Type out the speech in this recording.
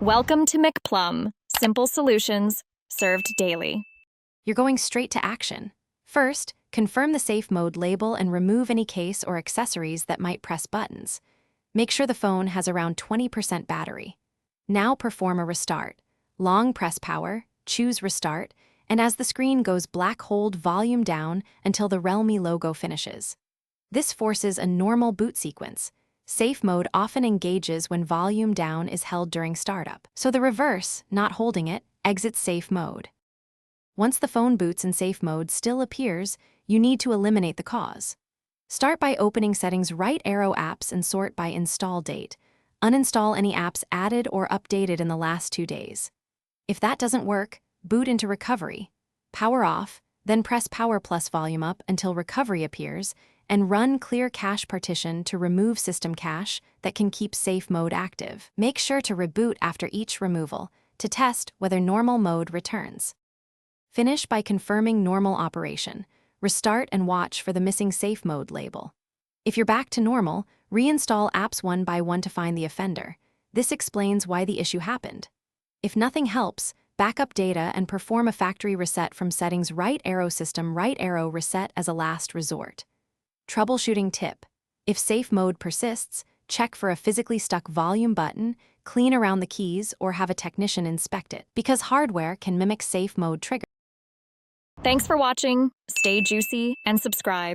Welcome to McPlum, simple solutions served daily. You're going straight to action. First, confirm the safe mode label and remove any case or accessories that might press buttons. Make sure the phone has around 20% battery. Now perform a restart. Long press power, choose restart, and as the screen goes black, hold volume down until the Realme logo finishes. This forces a normal boot sequence. Safe mode often engages when volume down is held during startup, so the reverse, not holding it, exits safe mode. Once the phone boots and safe mode still appears, you need to eliminate the cause. Start by opening settings, right arrow apps and sort by install date. Uninstall any apps added or updated in the last 2 days. If that doesn't work, boot into recovery. Power off, then press power plus volume up until recovery appears, and run clear cache partition to remove system cache that can keep safe mode active. Make sure to reboot after each removal to test whether normal mode returns. Finish by confirming normal operation. Restart and watch for the missing safe mode label. If you're back to normal, reinstall apps one by one to find the offender. This explains why the issue happened. If nothing helps, backup data and perform a factory reset from settings, right arrow system, right arrow reset as a last resort. Troubleshooting tip: if safe mode persists, check for a physically stuck volume button, clean around the keys, or have a technician inspect it, because hardware can mimic safe mode triggers. Thanks for watching. Stay juicy and subscribe.